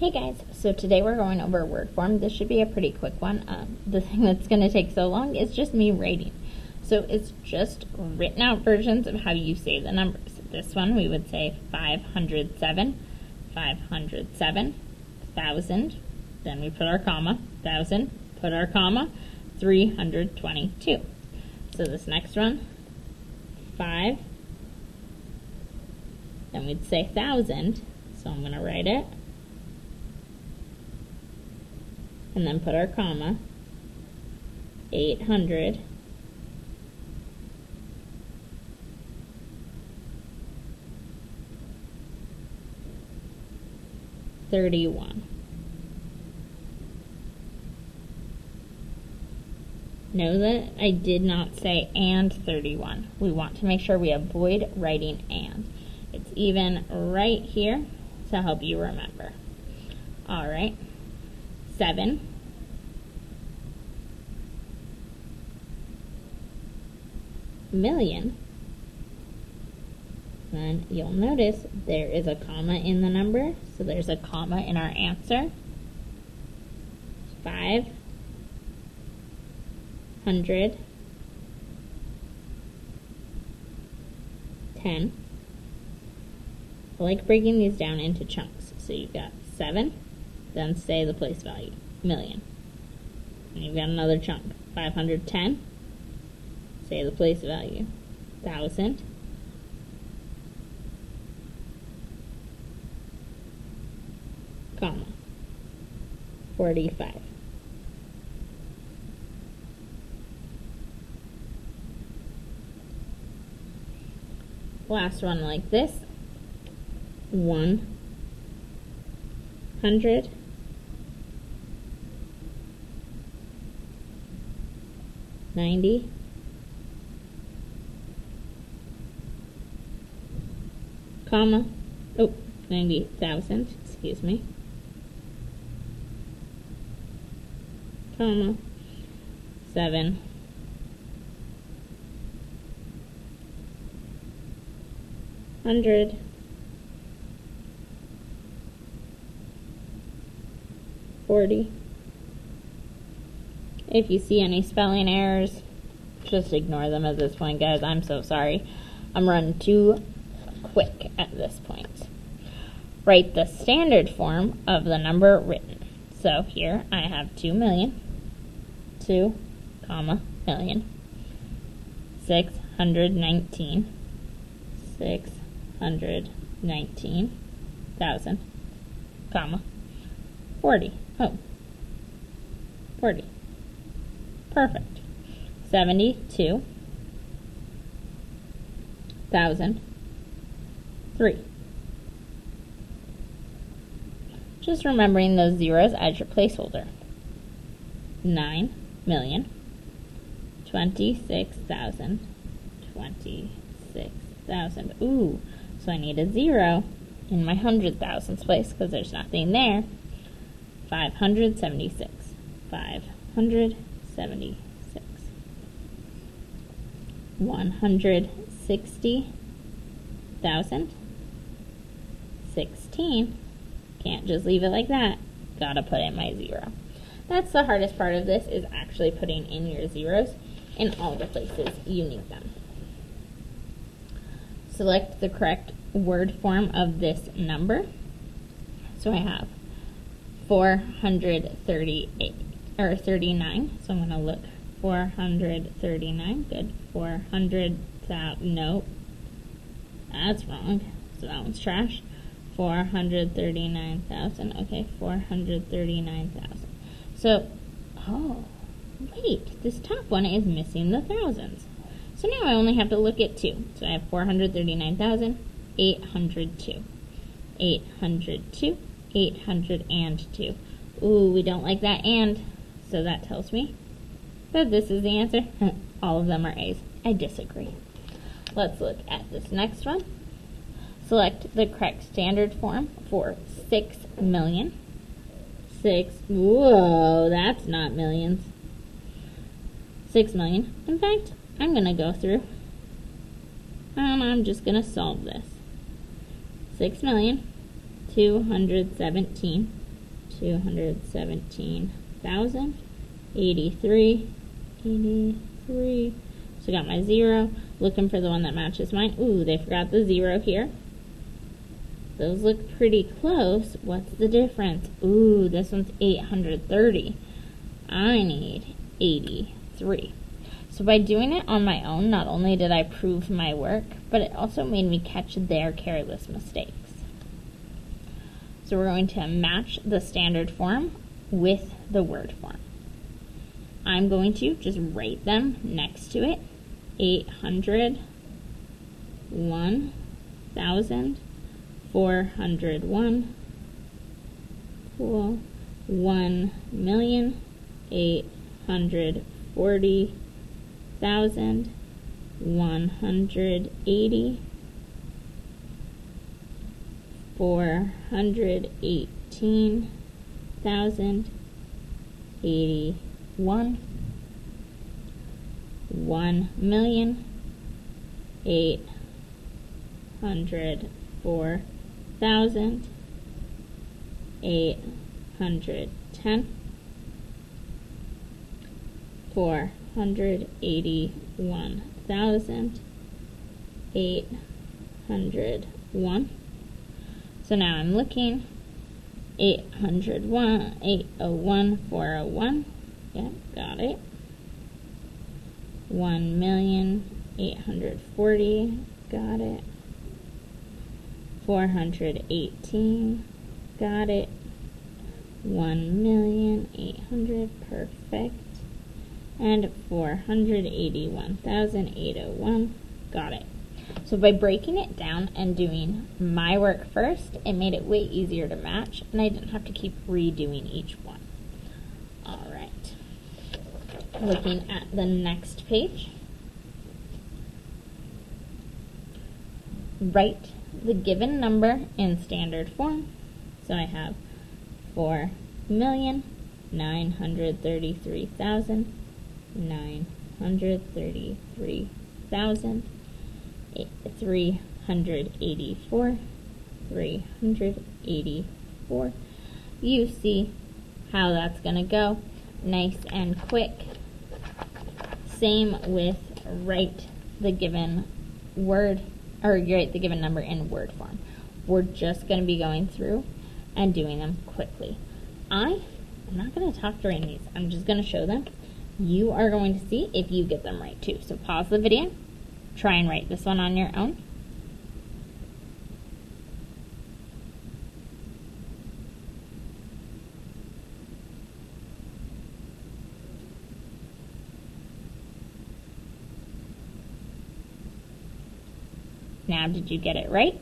Hey guys, so today we're going over word form. This should be a pretty quick one. The thing that's going to take so long is just me writing. So it's just written out versions of how you say the numbers. This one we would say 507, 507, 1,000, then we put our comma, 1,000, put our comma, 322. So this next one, 5, then we'd say 1,000, so I'm going to write it. And then put our comma, 800, $31. Know that I did not say and 31. We want to make sure we avoid writing and. It's even right here to help you remember. All right. 7, million, and you'll notice there is a comma in the number, so there's a comma in our answer. 500, 10. I like breaking these down into chunks, so you've got 7, then say the place value, million. And you've got another chunk, 510, say the place value, 1,000. Comma, 45. Last one like this, 100, 90, comma, 90,000, excuse me, comma, 7, 100, 40. If you see any spelling errors, just ignore them at this point, guys. I'm so sorry. I'm running too quick at this point. Write the standard form of the number written. So here I have 2 million, 2, comma, million, 619, 619,000, comma, 40. 40. Perfect. 72,000, 3. Just remembering those zeros as your placeholder. 9 million, 26,000, 26,000. Ooh, so I need a 0 in my 100,000s place because there's nothing there. 576, 576. 160,000, 16. Can't just leave it like that. Gotta put in my 0. That's the hardest part of this, is actually putting in your zeros in all the places you need them. Select the correct word form of this number. So I have 438 or 39. So I'm going to look 439. Good. 400,000. Nope. That's wrong. So that one's trash. 439,000. Okay, 439,000. So, oh, wait. This top one is missing the thousands. So now I only have to look at 2. So I have 439,802. 802. 802. Ooh, we don't like that and, so that tells me that this is the answer. All of them are A's. I disagree. Let's look at this next one. Select the correct standard form for 6 million. 6, whoa, that's not millions. 6 million. In fact, I'm going to go through and I'm just going to solve this. 6,217,000 217,000. 83. So I got my 0. Looking for the one that matches mine. Ooh, they forgot the 0 here. Those look pretty close. What's the difference? Ooh, this one's 830. I need 83. So by doing it on my own, not only did I prove my work, but it also made me catch their careless mistakes. So we're going to match the standard form with the word form. I'm going to just write them next to it. 800, 1,000, 401, cool, 1,840,000, 180, 418,000, 81, 1,804,000, 810, 481,000, 801. So now I'm looking. 801, 801, 401. Yep, got it. 1,840,000, got it. 418, got it. 1,800,000, perfect. And 481,801, got it. So by breaking it down and doing my work first, it made it way easier to match, and I didn't have to keep redoing each one. All right. Looking at the next page. Write the given number in standard form. So I have 4,933,933,000. 384. You see how that's going to go. Nice and quick. Same with write the given word, or write the given number in word form. We're just going to be going through and doing them quickly. I'm not going to talk during these. I'm just going to show them. You are going to see if you get them right too. So pause the video. Try and write this one on your own. Now, did you get it right?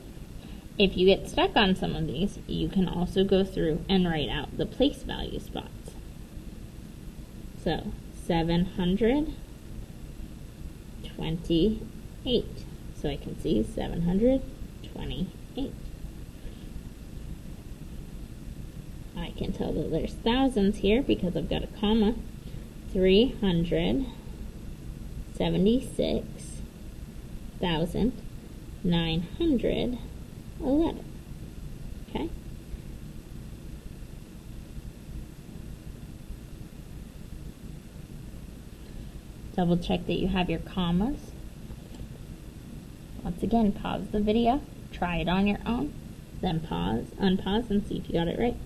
If you get stuck on some of these, you can also go through and write out the place value spots. So, 728. So I can see 728. I can tell that there's thousands here because I've got a comma. 376,911. Okay? Double check that you have your commas. Once again, pause the video, try it on your own, then pause, unpause, and see if you got it right.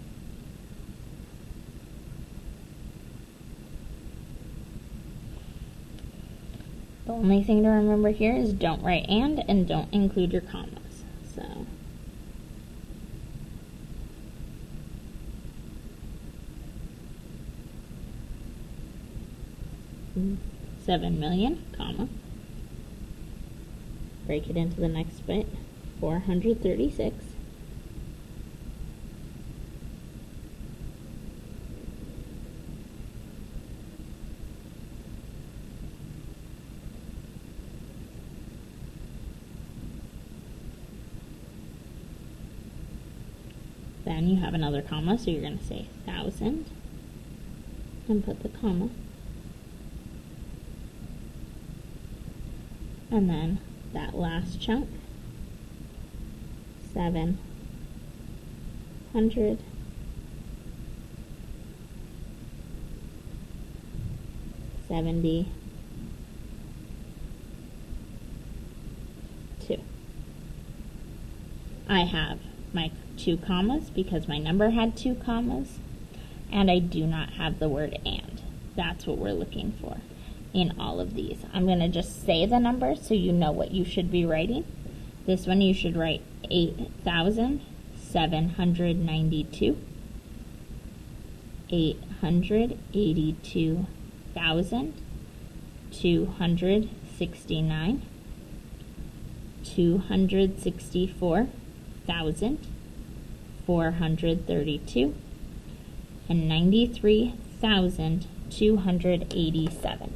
The only thing to remember here is don't write and don't include your commas. So, $7 million, comma. Break it into the next bit. 436. Then you have another comma, so you're going to say 1,000 and put the comma. And then that last chunk, 700 72. I have my 2 commas because my number had 2 commas, and I do not have the word and. That's what we're looking for in all of these. I'm going to just say the number so you know what you should be writing. This one you should write 8,792, 882,269, 264,432, and 93,287.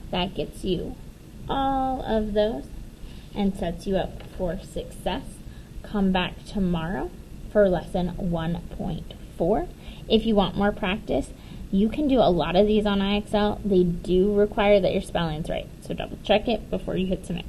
That gets you all of those and sets you up for success. Come back tomorrow for lesson 1.4. If you want more practice, you can do a lot of these on IXL. They do require that your spelling's right, so double check it before you hit submit.